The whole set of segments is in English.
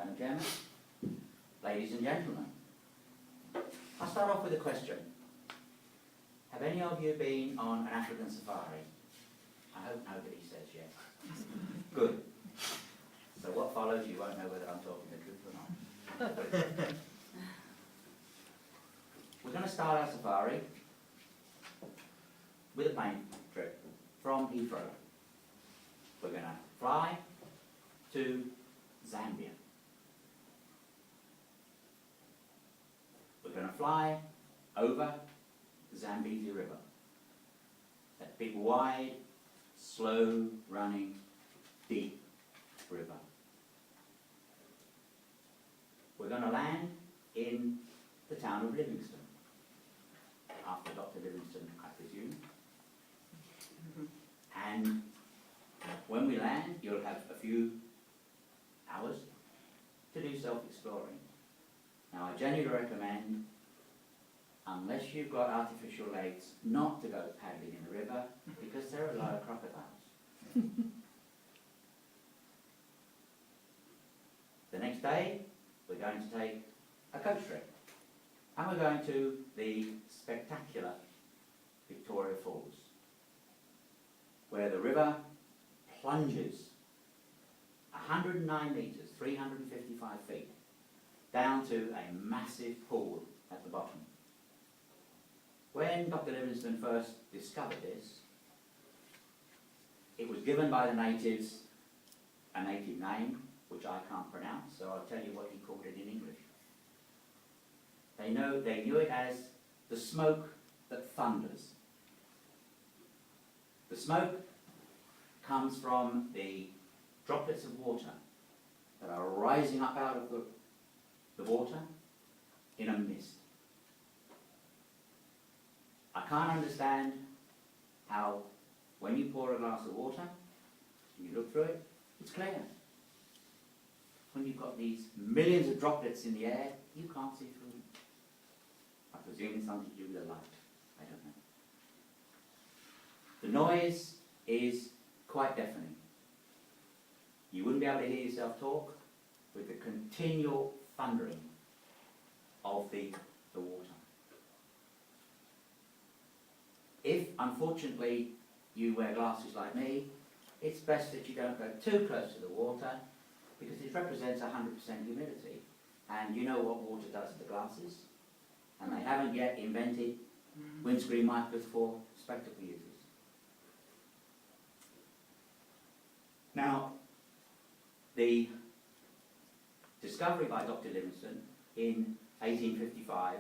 Madam Chairman, ladies and gentlemen, I'll start off with a question. Have any of you been on an African safari? I hope nobody says yes. Good. So what follows, you won't know whether I'm talking the truth or not. We're going to start our safari with a plane trip from Heathrow. We're going to fly to Zambia. We're going to fly over the Zambezi River. That big, wide, slow-running, deep river. We're going to land in the town of Livingstone, after Dr. Livingstone, I presume. And when we land, you'll have a few hours to do self-exploring. Now, I genuinely recommend, unless you've got artificial lakes, not to go paddling in the river, because there are a lot of crocodiles. The next day, we're going to take a coach trip. And we're going to the spectacular Victoria Falls, where the river plunges 109 metres, 355 feet, down to a massive pool at the bottom. When Dr. Livingstone first discovered this, it was given by the natives a native name, which I can't pronounce, so I'll tell you what he called it in English. They knew it as the smoke that thunders. The smoke comes from the droplets of water that are rising up out of the water in a mist. I can't understand how, when you pour a glass of water, and you look through it, it's clear. When you've got these millions of droplets in the air, you can't see through them. I presume it's something to do with the light. I don't know. The noise is quite deafening. You wouldn't be able to hear yourself talk with the continual thundering of the water. If, unfortunately, you wear glasses like me, it's best that you don't go too close to the water, because it represents 100% humidity. And you know what water does to the glasses. And they haven't yet invented windscreen wipers for spectacle users. Now, the discovery by Dr. Livingstone in 1855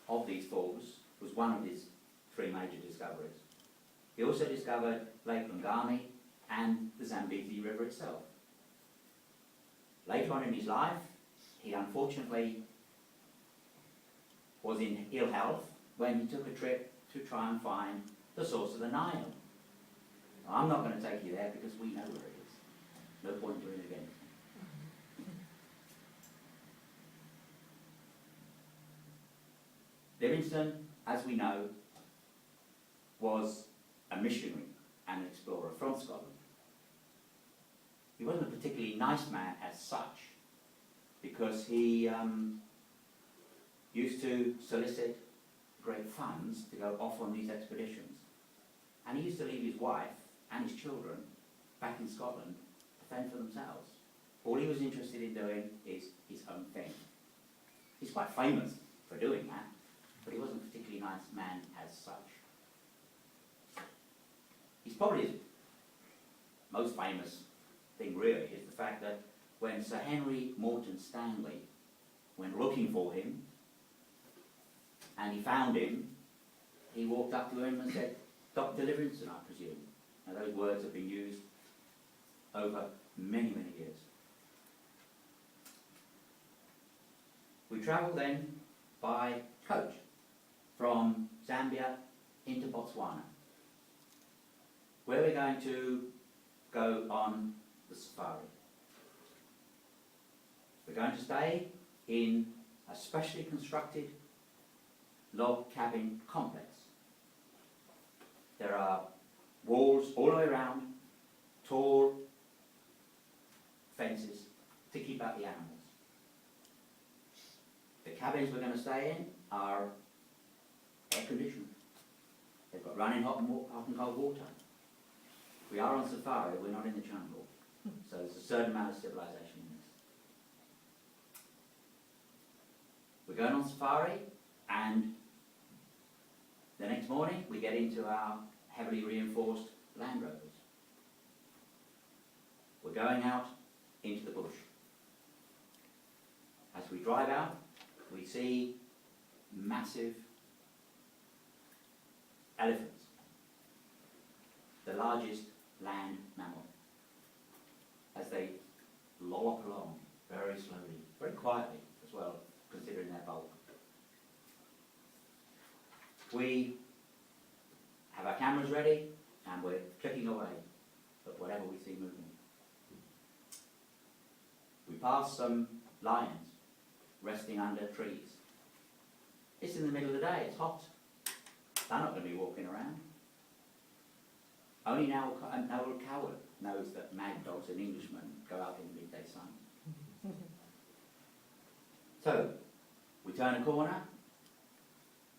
of these falls was one of his three major discoveries. He also discovered Lake Lungami and the Zambezi River itself. Later on in his life, he unfortunately was in ill health when he took a trip to try and find the source of the Nile. Now, I'm not going to take you there because we know where it is. No point doing it again. Livingstone, as we know, was a missionary and explorer from Scotland. He wasn't a particularly nice man as such, because he used to solicit great funds to go off on these expeditions. And he used to leave his wife and his children back in Scotland to fend for themselves. All he was interested in doing is his own thing. He's quite famous for doing that, but he wasn't a particularly nice man as such. He's probably his most famous thing really is the fact that when Sir Henry Morton Stanley went looking for him and he found him, he walked up to him and said, "Dr. Livingstone, I presume." Now those words have been used over many, many years. We travelled then by coach from Zambia into Botswana, where we're going to go on the safari. We're going to stay in a specially constructed log cabin complex. There are walls all the way around, tall fences to keep out the animals. cabins we're going to stay in are air conditioned. They've got running hot and cold water. We are on safari, we're not in the jungle. So there's a certain amount of civilization in this. We're going on safari, and the next morning we get into our heavily reinforced Land Rovers. We're going out into the bush. As we drive out, we see massive elephants, the largest land mammal, as they lollop along very slowly, very quietly as well, considering their bulk. We have our cameras ready and we're clicking away at whatever we see moving. We pass some lions resting under trees. It's in the middle of the day, it's hot. They're not going to be walking around. Only now an old coward knows that mad dogs and Englishmen go out in the midday sun. So, we turn a corner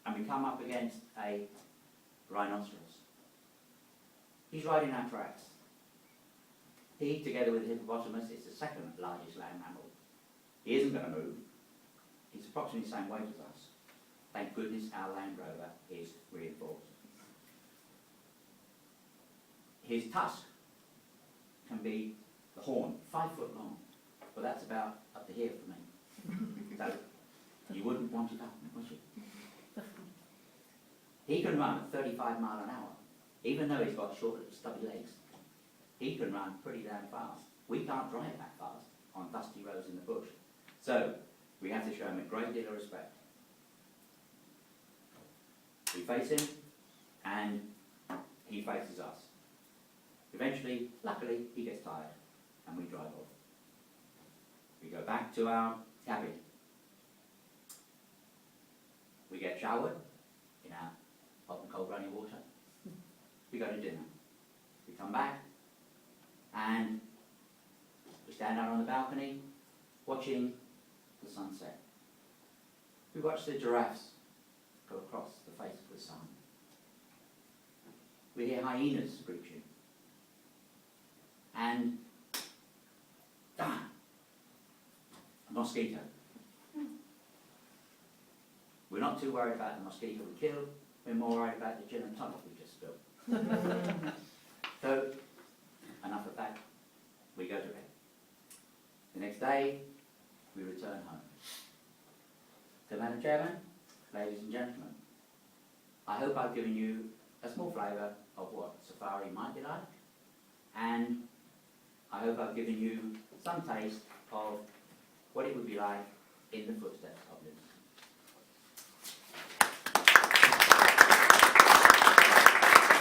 and we come up against a rhinoceros. He's right in our tracks. He, together with the hippopotamus, is the second largest land mammal. He isn't going to move. He's approximately the same weight as us. Thank goodness our Land Rover is reinforced. His tusk can be the horn, 5 foot long, but that's about up to here for me. So you wouldn't want it up, would you? He can run at 35 miles an hour, even though he's got short, stubby legs. He can run pretty damn fast. We can't drive that fast on dusty roads in the bush. So we have to show him a great deal of respect. We face him, and he faces us. Eventually, luckily, he gets tired, and we drive off. We go back to our cabin. We get showered in our hot and cold running water. We go to dinner. We come back, and we stand out on the balcony, watching the sunset. We watch the giraffes go across the face of the sun. We hear hyenas screeching. And a mosquito. We're not too worried about the mosquito we killed, we're more worried about the gin and tonic we just spilled. So, enough of that. We go to bed. The next day, we return home. So, Madam Chairman, ladies and gentlemen, I hope I've given you a small flavour of what safari might be like, and I hope I've given you some taste of what it would be like in the footsteps of Livingstone.